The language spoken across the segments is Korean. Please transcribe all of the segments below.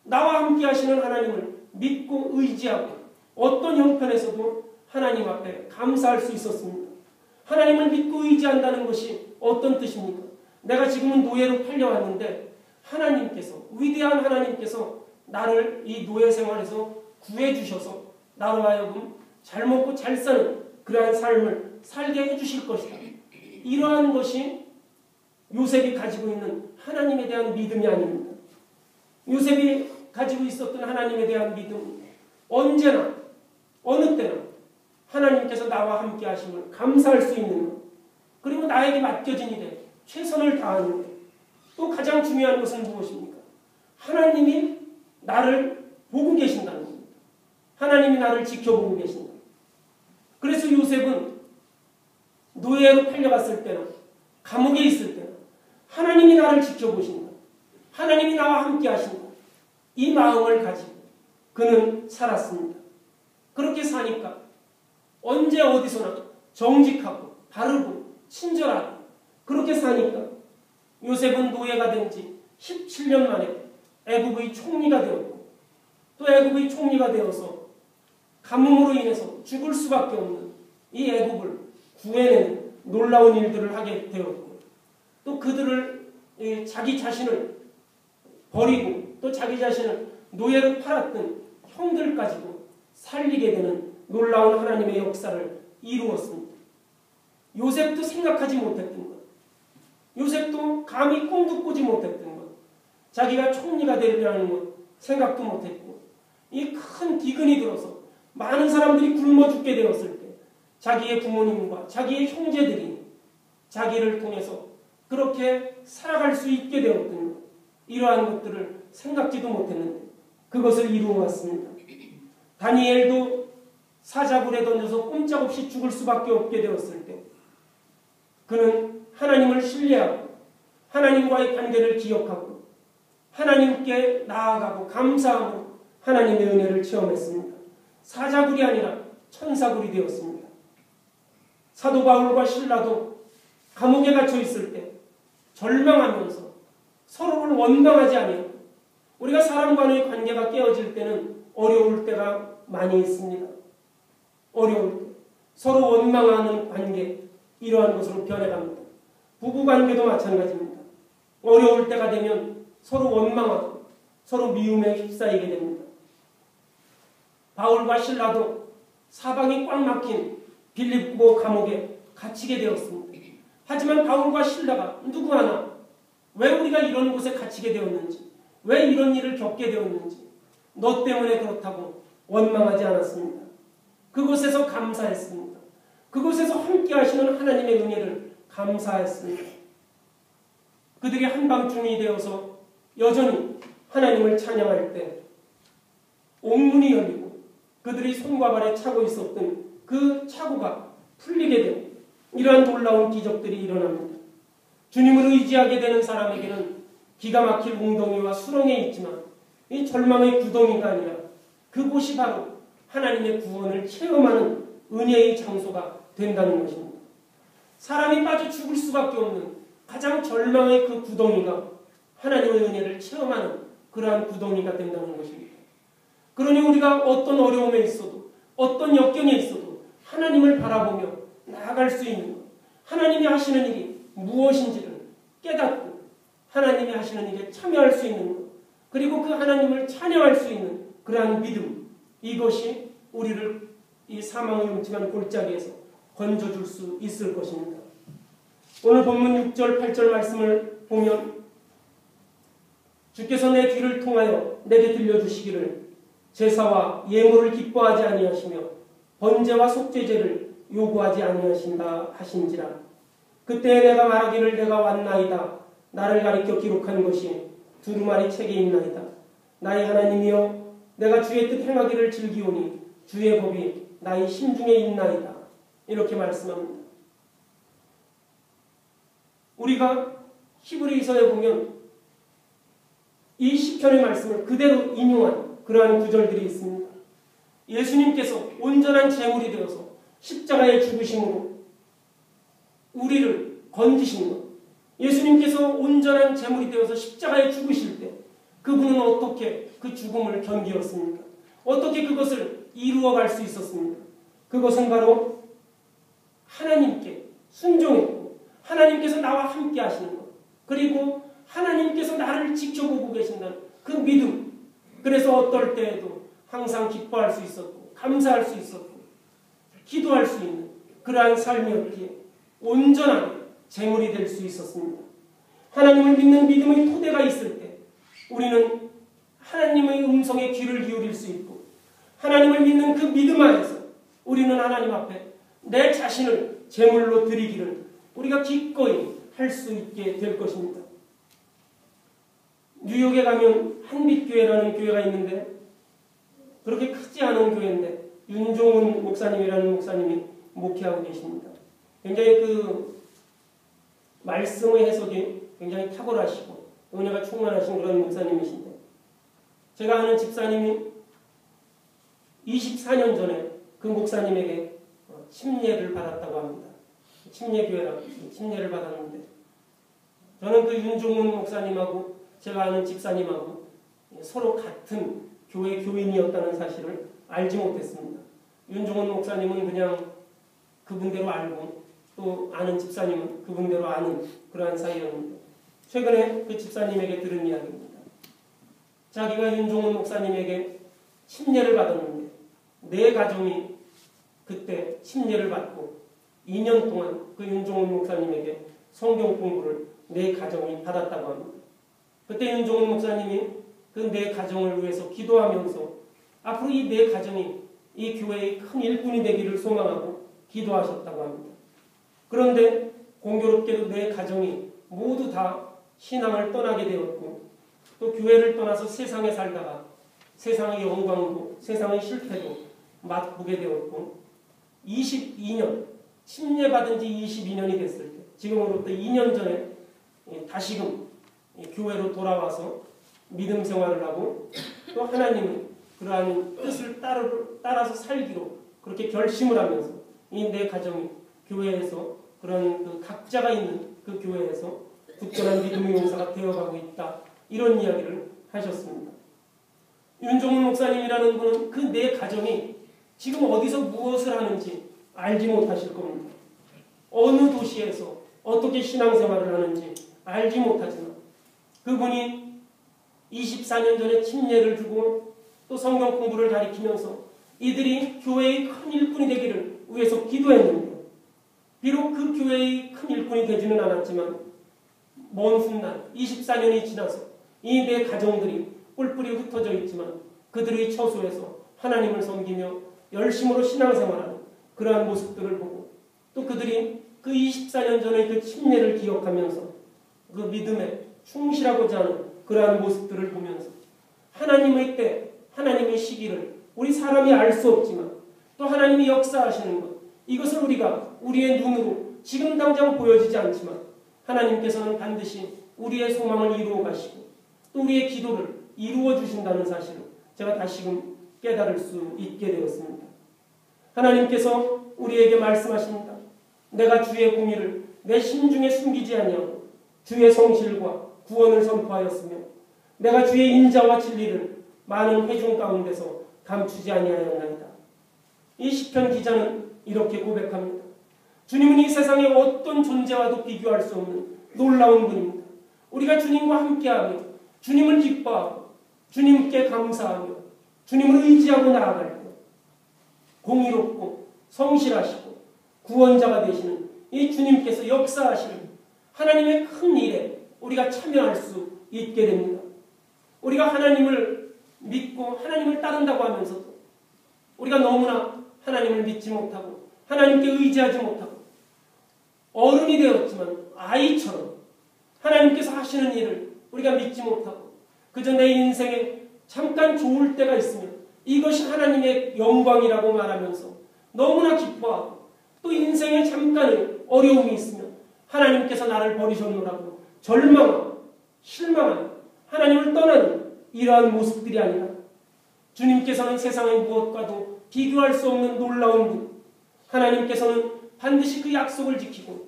나와 함께 하시는 하나님을 믿고 의지하고 어떤 형편에서도 하나님 앞에 감사할 수 있었습니다. 하나님을 믿고 의지한다는 것이 어떤 뜻입니까? 내가 지금은 노예로 팔려왔는데 하나님께서, 위대한 하나님께서 나를 이 노예 생활에서 구해주셔서 나로 하여금 잘 먹고 잘 사는 그러한 삶을 살게 해주실 것이다. 이러한 것이 요셉이 가지고 있는 하나님에 대한 믿음이 아닙니다. 요셉이 가지고 있었던 하나님에 대한 믿음, 언제나 어느 때나 하나님께서 나와 함께 하심을 감사할 수 있는 것, 그리고 나에게 맡겨진 일에 최선을 다하는 것, 또 가장 중요한 것은 무엇입니까? 하나님이 나를 보고 계신다는 겁니다. 하나님이 나를 지켜보고 계신다. 그래서 요셉은 노예로 팔려갔을 때나 감옥에 있을 때나 하나님이 나를 지켜보신다. 하나님이 나와 함께 하신다. 이 마음을 가지고 그는 살았습니다. 그렇게 사니까 언제 어디서나 정직하고 바르고 친절하고 그렇게 사니까 요셉은 노예가 된 지 17년 만에 애굽의 총리가 되었고, 또 애굽의 총리가 되어서 가뭄으로 인해서 죽을 수밖에 없는 이 애굽을 구해내는 놀라운 일들을 하게 되었고, 또 그들을 자기 자신을 버리고 또 자기 자신을 노예로 팔았던 형들까지도 살리게 되는 놀라운 하나님의 역사를 이루었습니다. 요셉도 생각하지 못했던 것, 요셉도 감히 꿈도 꾸지 못했던 것, 자기가 총리가 되리라는 것 생각도 못했고, 이 큰 기근이 들어서 많은 사람들이 굶어 죽게 되었을 때 자기의 부모님과 자기의 형제들이 자기를 통해서 그렇게 살아갈 수 있게 되었던 것, 이러한 것들을 생각지도 못했는데 그것을 이루어왔습니다. 다니엘도 사자굴에 던져서 꼼짝없이 죽을 수밖에 없게 되었을 때 그는 하나님을 신뢰하고 하나님과의 관계를 기억하고 하나님께 나아가고 감사하고 하나님의 은혜를 체험했습니다. 사자굴이 아니라 천사굴이 되었습니다. 사도 바울과 실라도 감옥에 갇혀 있을 때 절망하면서 서로를 원망하지 아니하고, 우리가 사람과의 관계가 깨어질 때는 어려울 때가 많이 있습니다. 어려울 때 서로 원망하는 관계, 이러한 것으로 변해갑니다. 부부관계도 마찬가지입니다. 어려울 때가 되면 서로 원망하고 서로 미움에 휩싸이게 됩니다. 바울과 실라도 사방이 꽉 막힌 빌립보 감옥에 갇히게 되었습니다. 하지만 바울과 실라가 누구 하나 왜 우리가 이런 곳에 갇히게 되었는지, 왜 이런 일을 겪게 되었는지, 너 때문에 그렇다고 원망하지 않았습니다. 그곳에서 감사했습니다. 그곳에서 함께 하시는 하나님의 은혜를 감사했습니다. 그들이 한밤중이 되어서 여전히 하나님을 찬양할 때 옥문이 열리고 그들이 손과 발에 차고 있었던 그 차고가 풀리게 되고 이러한 놀라운 기적들이 일어납니다. 주님을 의지하게 되는 사람에게는 기가 막힐 웅덩이와 수렁에 있지만 이 절망의 구덩이가 아니라 그곳이 바로 하나님의 구원을 체험하는 은혜의 장소가 된다는 것입니다. 사람이 빠져 죽을 수밖에 없는 가장 절망의 그 구덩이가 하나님의 은혜를 체험하는 그러한 구덩이가 된다는 것입니다. 그러니 우리가 어떤 어려움에 있어도 어떤 역경에 있어도 하나님을 바라보며 나아갈 수 있는 것, 하나님이 하시는 일이 무엇인지를 깨닫고 하나님이 하시는 일에 참여할 수 있는 것, 그리고 그 하나님을 찬양할 수 있는 그러한 믿음, 이것이 우리를 이 사망의 음침한 골짜기에서 건져줄 수 있을 것입니다. 오늘 본문 6절 8절 말씀을 보면 주께서 내 귀를 통하여 내게 들려주시기를 제사와 예물을 기뻐하지 아니하시며 번제와 속죄제를 요구하지 아니하신다 하신지라. 그때 내가 말하기를 내가 왔나이다. 나를 가리켜 기록한 것이 두루마리 책에 있나이다. 나의 하나님이여 내가 주의 뜻 행하기를 즐기오니 주의 법이 나의 심중에 있나이다. 이렇게 말씀합니다. 우리가 히브리서에 보면 이 시편의 말씀을 그대로 인용한 그러한 구절들이 있습니다. 예수님께서 온전한 제물이 되어서 십자가의 죽으심으로 우리를 건지신 것, 예수님께서 온전한 제물이 되어서 십자가에 죽으실 때 그분은 어떻게 그 죽음을 견디었습니까? 어떻게 그것을 이루어갈 수 있었습니까? 그것은 바로 하나님께 순종했고 하나님께서 나와 함께 하시는 것, 그리고 하나님께서 나를 지켜보고 계신다는 그 믿음. 그래서 어떨 때에도 항상 기뻐할 수 있었고 감사할 수 있었고 기도할 수 있는 그러한 삶이었기에 온전하게 제물이 될 수 있었습니다. 하나님을 믿는 믿음의 토대가 있을 때 우리는 하나님의 음성에 귀를 기울일 수 있고, 하나님을 믿는 그 믿음 안에서 우리는 하나님 앞에 내 자신을 제물로 드리기를 우리가 기꺼이 할 수 있게 될 것입니다. 뉴욕에 가면 한빛교회라는 교회가 있는데, 그렇게 크지 않은 교회인데 윤종훈 목사님이라는 목사님이 목회하고 계십니다. 굉장히 그 말씀의 해석이 굉장히 탁월하시고 은혜가 충만하신 그런 목사님이신데, 제가 아는 집사님이 24년 전에 그 목사님에게 침례를 받았다고 합니다. 침례교회라 침례를 받았는데, 저는 그 윤종훈 목사님하고 제가 아는 집사님하고 서로 같은 교회 교인이었다는 사실을 알지 못했습니다. 윤종훈 목사님은 그냥 그분대로 알고 또 아는 집사님은 그분대로 아는 그러한 사이였는데, 최근에 그 집사님에게 들은 이야기입니다. 자기가 윤종훈 목사님에게 침례를 받았는데 내 가정이 그때 침례를 받고 2년 동안 그 윤종훈 목사님에게 성경 공부를 내 가정이 받았다고 합니다. 그때 윤종훈 목사님이 그 내 가정을 위해서 기도하면서 앞으로 이 내 가정이 이 교회의 큰 일꾼이 되기를 소망하고 기도하셨다고 합니다. 그런데 공교롭게도 내 가정이 모두 다 신앙을 떠나게 되었고, 또 교회를 떠나서 세상에 살다가 세상의 영광도 세상의 실패도 맛보게 되었고, 22년 침례받은 지 22년이 됐을 때, 지금으로부터 2년 전에 다시금 교회로 돌아와서 믿음 생활을 하고 또 하나님의 그러한 뜻을 따라서 살기로 그렇게 결심을 하면서 이 내 가정이 교회에서 그런 그 각자가 있는 그 교회에서 굳건한 믿음의 용사가 되어가고 있다, 이런 이야기를 하셨습니다. 윤종훈 목사님이라는 분은 그 내 가정이 지금 어디서 무엇을 하는지 알지 못하실 겁니다. 어느 도시에서 어떻게 신앙생활을 하는지 알지 못하지만 그분이 24년 전에 침례를 주고 또 성경 공부를 가리키면서 이들이 교회의 큰 일꾼이 되기를 위해서 기도했는데, 비록 그 교회의 큰 일꾼이 되지는 않았지만 먼 훗날 24년이 지나서 이 내 가정들이 뿔뿔이 흩어져 있지만 그들의 처소에서 하나님을 섬기며 열심으로 신앙생활하는 그러한 모습들을 보고, 또 그들이 그 24년 전의 그 침례를 기억하면서 그 믿음에 충실하고자 하는 그러한 모습들을 보면서 하나님의 때, 하나님의 시기를 우리 사람이 알 수 없지만 또 하나님이 역사하시는 것, 이것을 우리가 우리의 눈으로 지금 당장 보여지지 않지만 하나님께서는 반드시 우리의 소망을 이루어 가시고 또 우리의 기도를 이루어 주신다는 사실을 제가 다시금 깨달을 수 있게 되었습니다. 하나님께서 우리에게 말씀하십니다. 내가 주의 공의를 내 심중에 숨기지 아니하고 주의 성실과 구원을 선포하였으며 내가 주의 인자와 진리를 많은 회중 가운데서 감추지 아니하였나이다. 이 시편 기자는 이렇게 고백합니다. 주님은 이 세상의 어떤 존재와도 비교할 수 없는 놀라운 분입니다. 우리가 주님과 함께하며 주님을 기뻐하고 주님께 감사하며 주님을 의지하고 나아갈 때 공의롭고 성실하시고 구원자가 되시는 이 주님께서 역사하시는 하나님의 큰 일에 우리가 참여할 수 있게 됩니다. 우리가 하나님을 믿고 하나님을 따른다고 하면서도 우리가 너무나 하나님을 믿지 못하고 하나님께 의지하지 못하고 어른이 되었지만 아이처럼 하나님께서 하시는 일을 우리가 믿지 못하고 그저 내 인생에 잠깐 좋을 때가 있으면 이것이 하나님의 영광이라고 말하면서 너무나 기뻐하고 또 인생에 잠깐의 어려움이 있으면 하나님께서 나를 버리셨노라고 절망하고 실망하고 하나님을 떠나는 이러한 모습들이 아니라 주님께서는 세상의 무엇과도 비교할 수 없는 놀라운 분, 하나님께서는 반드시 그 약속을 지키고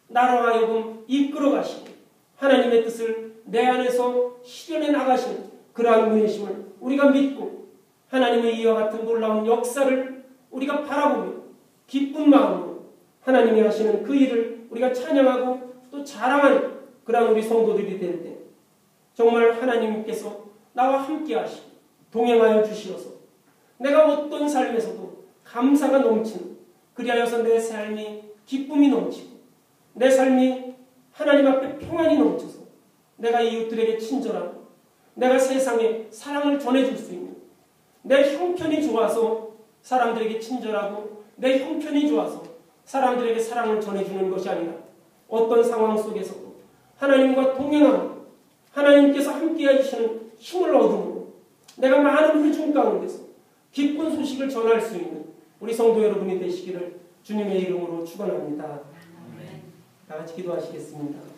나로 하여금 이끌어 가시고 하나님의 뜻을 내 안에서 실현해 나가시는 그러한 분이심을 우리가 믿고 하나님의 이와 같은 놀라운 역사를 우리가 바라보며 기쁜 마음으로 하나님이 하시는 그 일을 우리가 찬양하고 또 자랑하는 그러한 우리 성도들이 될 때 정말 하나님께서 나와 함께 하시고 동행하여 주시어서 내가 어떤 삶에서도 감사가 넘치는, 그리하여서 내 삶이 기쁨이 넘치고 내 삶이 하나님 앞에 평안이 넘쳐서 내가 이웃들에게 친절하고 내가 세상에 사랑을 전해줄 수 있는, 내 형편이 좋아서 사람들에게 친절하고 내 형편이 좋아서 사람들에게 사랑을 전해주는 것이 아니라 어떤 상황 속에서도 하나님과 동행하고 하나님께서 함께 해주시는 힘을 얻음으로 내가 많은 회중 가운데서 기쁜 소식을 전할 수 있는 우리 성도 여러분이 되시기를 주님의 이름으로 축원합니다. 다 같이 기도하시겠습니다.